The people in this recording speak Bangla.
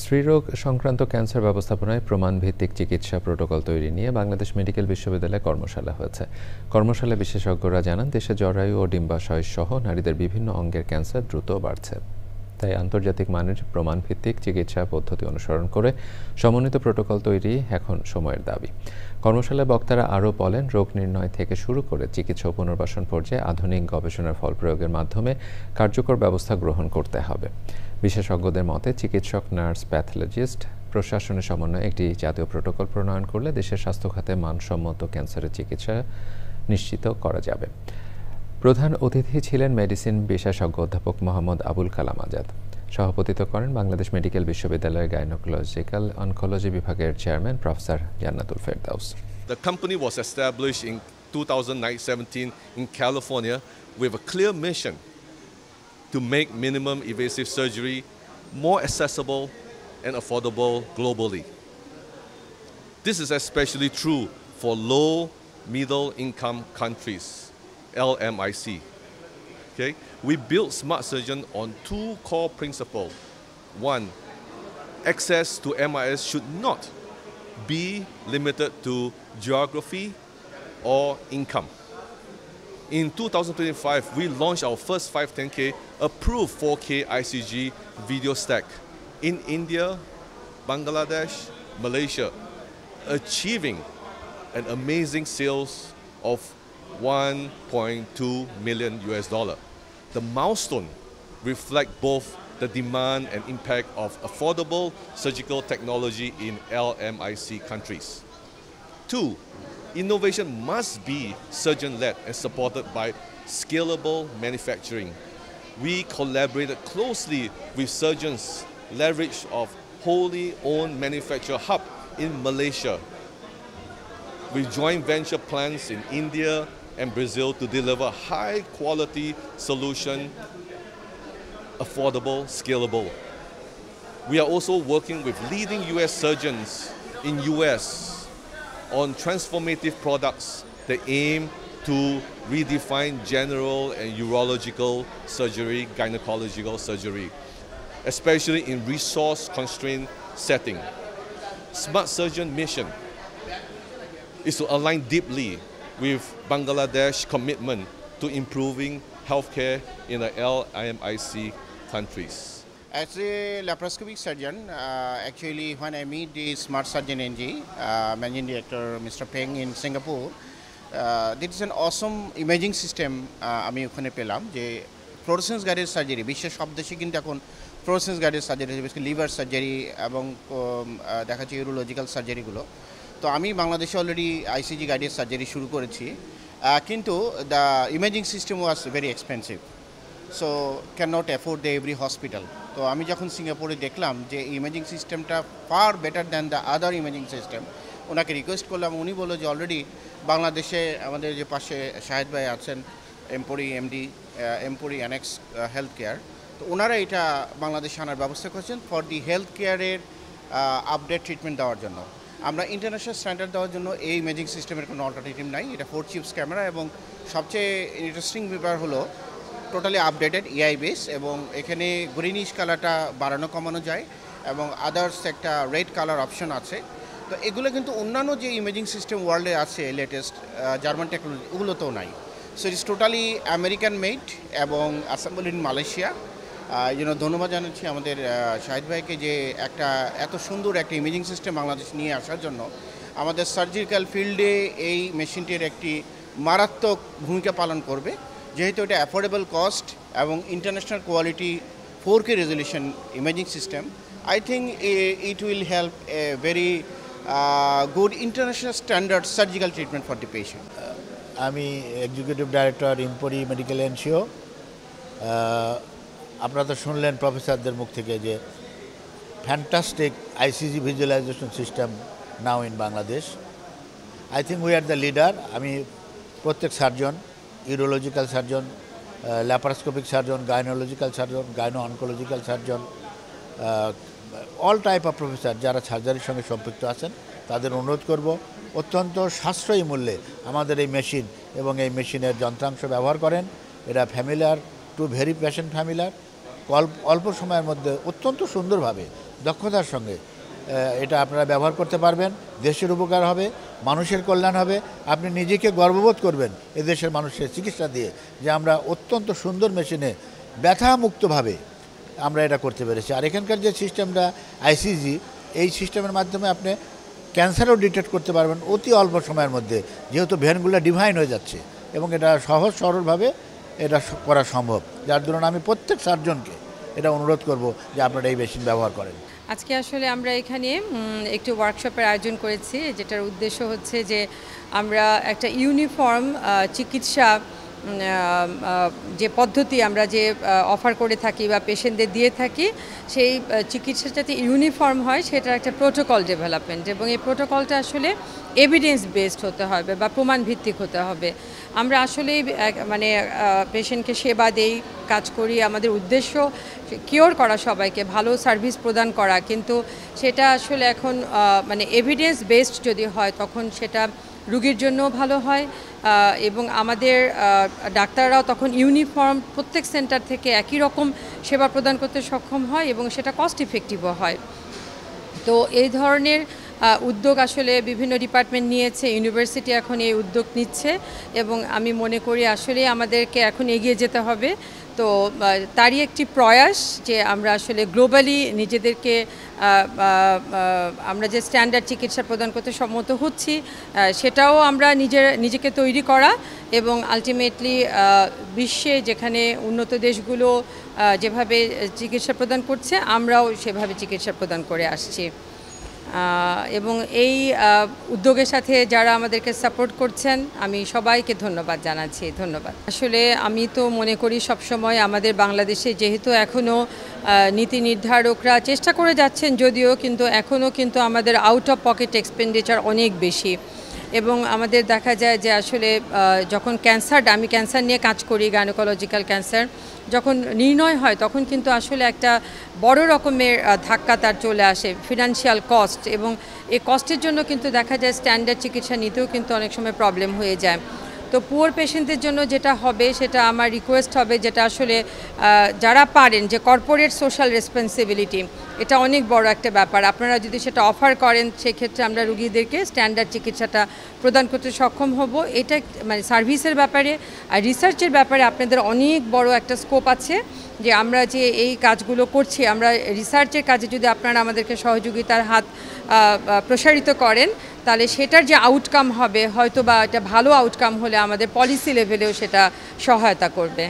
স্ত্রীরোগ সংক্রান্ত ক্যান্সার ব্যবস্থাপনায় প্রমাণভিত্তিক চিকিৎসা প্রোটোকল তৈরি নিয়ে বাংলাদেশ মেডিকেল বিশ্ববিদ্যালয়ে কর্মশালা হয়েছে। কর্মশালায় বিশেষজ্ঞরা জানান, দেশে জরায়ু ও ডিম্বাশয় সহ নারীদের বিভিন্ন অঙ্গের ক্যান্সার দ্রুত বাড়ছে। তাই আন্তর্জাতিক মানের প্রমাণভিত্তিক চিকিৎসা পদ্ধতি অনুসরণ করে সমন্বিত প্রোটোকল তৈরি এখন সময়ের দাবি। কর্মশালায় বক্তারা আরও বলেন, রোগ নির্ণয় থেকে শুরু করে চিকিৎসা ও পুনর্বাসন পর্যায়ে আধুনিক গবেষণার ফল প্রয়োগের মাধ্যমে কার্যকর ব্যবস্থা গ্রহণ করতে হবে। বিশেষজ্ঞদের মতে চিকিৎসক, নার্স, প্যাথোলজিস্ট, প্রশাসনের সমন্বয়ে একটি জাতীয় প্রোটোকল প্রণয়ন করলে দেশের স্বাস্থ্য খাতে মানসম্মত ক্যান্সারের চিকিৎসা নিশ্চিত করা যাবে। প্রধান অতিথি ছিলেন মেডিসিন বিশেষজ্ঞ অধ্যাপক মোহাম্মদ আবুল কালাম আজাদ। সভাপতিত্ব করেন বাংলাদেশ মেডিকেল বিশ্ববিদ্যালয়ের গাইনোকোলজিক্যাল অনকোলজি বিভাগের chairman professor Jannatul Ferdous. The company was established in 2017 in California with a clear mission to make minimum invasive surgery more accessible and affordable globally. This is especially true for low middle income countries, LMIC. Okay? We built Smart Surgeon on two core principles. One, access to MIS should not be limited to geography or income. In 2025, we launched our first 510K approved 4K ICG video stack in India, Bangladesh, Malaysia, achieving an amazing sales of 1.2 million US dollar. The milestone reflect both the demand and impact of affordable surgical technology in LMIC countries. Two, innovation must be surgeon-led and supported by scalable manufacturing. We collaborated closely with surgeons, leverage of wholly owned manufacturer hub in Malaysia, with joint venture plans in India and Brazil to deliver high-quality solution, affordable, scalable. We are also working with leading US surgeons in US on transformative products that aim to redefine general and urological surgery, gynecological surgery, especially in resource-constrained setting. Smart Surgeon mission is to align deeply with Bangladesh commitment to improving healthcare in the LMIC countries. As a laparoscopic surgeon, actually when I meet the Smart Surgeon NG, Managing Director Mr. Peng in Singapore, this is an awesome imaging system আমি ওখানে পেলাম যে ফ্লোরোসেন্স গাইডেড সার্জারি বিশ্বের সব দেশে কিন্তু এখন fluorescence guided surgery, liver surgery এবং দেখা যাচ্ছে ইউরোলজিক্যাল সার্জারিগুলো। তো আমি বাংলাদেশে অলরেডি আইসিজি গাইডেড সার্জারি শুরু করেছি, কিন্তু the imaging system was very expensive, so can not afford the every hospital. তো আমি যখন সিঙ্গাপুরে দেখলাম যে ইমেজিং সিস্টেমটা far better than the other imaging system, ওনাকে রিকোয়েস্ট করলাম। উনি বললো যে অলরেডি বাংলাদেশে আমাদের যে পাশে শাহেদ ভাই আছেন, এমপোরি এমডি, এমপোরি অ্যানেক্স হেলথ কেয়ার, তো ওনারা এটা বাংলাদেশে আনার ব্যবস্থা করেছেন ফর দি হেলথ কেয়ারের আপডেট ট্রিটমেন্ট দেওয়ার জন্য। আমরা ইন্টারন্যাশনাল স্ট্যান্ডার্ড দেওয়ার জন্য এই ইমেজিং সিস্টেমের কোনো অল্টারনেটিভ নাই। এটা 4 চিপস ক্যামেরা এবং সবচেয়ে ইন্টারেস্টিং ব্যাপার হলো টোটালি আপডেটেড এআই বেস, এবং এখানে গ্রিনিশ কালারটা বাড়ানো কমানো যায় এবং আদার্স একটা রেড কালার অপশন আছে। তো এগুলো কিন্তু অন্যান্য যে ইমেজিং সিস্টেম ওয়ার্ল্ডে আছে লেটেস্ট জার্মান টেকনোলজি, ওগুলোতেও নাই। So it's totally American made এবং অ্যাসেম্বল ইন মালয়েশিয়া। ধন্যবাদ জানাচ্ছি আমাদের শাহিদ ভাইকে যে একটা এত সুন্দর একটা ইমেজিং সিস্টেম বাংলাদেশ নিয়ে আসার জন্য। আমাদের সার্জিক্যাল ফিল্ডে এই মেশিনটির একটি মারাত্মক ভূমিকা পালন করবে, যেহেতু এটা অ্যাফোর্ডেবল কস্ট এবং international quality 4K resolution imaging system. I think it will help a very good international standard surgical treatment for the patient. আমি এক্সিকিউটিভ ডাইরেক্টর ইম্পোরি মেডিকেল এনসিও। আপনারা তো শুনলেন প্রফেসরদের মুখ থেকে যে fantastic ICG visualization system now in Bangladesh. I think we are the leader. আমি প্রত্যেক surgeon, urological surgeon, laparoscopic surgeon, gynecological surgeon, gynae oncological surgeon, all type of professor যারা সার্জারির সঙ্গে সম্পৃক্ত আছেন তাদের অনুরোধ করব অত্যন্ত সাশ্রয়ী মূল্যে আমাদের এই মেশিন এবং এই মেশিনের যন্ত্রাংশ ব্যবহার করেন। এরা familiar two very patient familiar অল্প সময়ের মধ্যে অত্যন্ত সুন্দরভাবে দক্ষতার সঙ্গে এটা আপনারা ব্যবহার করতে পারবেন। দেশের উপকার হবে, মানুষের কল্যাণ হবে, আপনি নিজেকে গর্ববোধ করবেন এদেশের মানুষের চিকিৎসা দিয়ে যে আমরা অত্যন্ত সুন্দর মেশিনে ব্যথামুক্তভাবে আমরা এটা করতে পেরেছি। আর এখানকার যে সিস্টেমটা আইসিজি, এই সিস্টেমের মাধ্যমে আপনি ক্যান্সারও ডিটেক্ট করতে পারবেন অতি অল্প সময়ের মধ্যে, যেহেতু ভেনগুলো ডিভাইন হয়ে যাচ্ছে এবং এটা সহজ সরলভাবে এটা করা সম্ভব। যার দরুন আমি প্রত্যেক সার্জনকে এটা অনুরোধ করব যে আপনারা এই মেশিন ব্যবহার করেন। আজকে আসলে আমরা এখানে একটি ওয়ার্কশপের আয়োজন করেছি, যেটার উদ্দেশ্য হচ্ছে যে আমরা একটা ইউনিফর্ম চিকিৎসা যে পদ্ধতি আমরা যে অফার করে থাকি বা পেশেন্টদের দিয়ে থাকি, সেই চিকিৎসা যাতে ইউনিফর্ম হয় সেটার একটা প্রোটোকল ডেভেলপমেন্ট, এবং এই প্রোটোকলটা আসলে এভিডেন্স বেসড হতে হবে বা প্রমাণ ভিত্তিক হতে হবে। আমরা আসলেই মানে পেশেন্টকে সেবা দেই, কাজ করি, আমাদের উদ্দেশ্য কিওর করা, সবাইকে ভালো সার্ভিস প্রদান করা, কিন্তু সেটা আসলে এখন মানে এভিডেন্স বেসড যদি হয় তখন সেটা রুগীর জন্যও ভালো হয় এবং আমাদের ডাক্তাররাও তখন ইউনিফর্ম প্রত্যেক সেন্টার থেকে একই রকম সেবা প্রদান করতে সক্ষম হয় এবং সেটা কস্ট ইফেক্টিভও হয়। তো এই ধরনের উদ্যোগ আসলে বিভিন্ন ডিপার্টমেন্ট নিয়েছে, ইউনিভার্সিটি এখন এই উদ্যোগ নিচ্ছে এবং আমি মনে করি আসলে আমাদেরকে এখন এগিয়ে যেতে হবে। তো তারই একটি প্রয়াস যে আমরা আসলে গ্লোবালি নিজেদেরকে আমরা যে স্ট্যান্ডার্ড চিকিৎসা প্রদান করতে সম্মত হচ্ছি সেটাও আমরা নিজেকে তৈরি করা এবং আলটিমেটলি বিশ্বে যেখানে উন্নত দেশগুলো যেভাবে চিকিৎসা প্রদান করছে আমরাও সেভাবে চিকিৎসা প্রদান করে আসছি। এবং এই উদ্যোগের সাথে যারা আমাদেরকে সাপোর্ট করছেন আমি সবাইকে ধন্যবাদ জানাচ্ছি। ধন্যবাদ। আসলে আমি তো মনে করি সবসময় আমাদের বাংলাদেশে যেহেতু এখনও নীতি নির্ধারকরা চেষ্টা করে যাচ্ছেন যদিও, কিন্তু এখনও কিন্তু আমাদের আউট অফ পকেট এক্সপেন্ডিচার অনেক বেশি এবং আমাদের দেখা যায় যে আসলে যখন আমি ক্যান্সার নিয়ে কাজ করি, গাইনোকোলজিক্যাল ক্যান্সার যখন নির্ণয় হয় তখন কিন্তু আসলে একটা বড় রকমের ধাক্কা তার চলে আসে, ফিনান্সিয়াল কস্ট, এবং এই কস্টের জন্য কিন্তু দেখা যায় স্ট্যান্ডার্ড চিকিৎসা নিতেও কিন্তু অনেক সময় প্রবলেম হয়ে যায়। তো পুয়ার পেশেন্টদের জন্য যেটা হবে সেটা আমার রিকোয়েস্ট হবে, যেটা আসলে যারা পারেন যে কর্পোরেট সোশ্যাল রেসপন্সিবিলিটি, এটা অনেক বড় একটা ব্যাপার। আপনারা যদি সেটা অফার করেন সেক্ষেত্রে আমরা রুগীদেরকে স্ট্যান্ডার্ড চিকিৎসাটা প্রদান করতে সক্ষম হব। এটা মানে সার্ভিসের ব্যাপারে আর রিসার্চের ব্যাপারে আপনাদের অনেক বড় একটা স্কোপ আছে যে আমরা যে এই কাজগুলো করছি, আমরা রিসার্চের কাজে যদি আপনারা আমাদেরকে সহযোগিতার হাত প্রসারিত করেন তাহলে সেটার যে আউটকাম হবে হয়তো বা এটা ভালো আউটকাম হলে আমাদের পলিসি লেভেলেও সেটা সহায়তা করবে।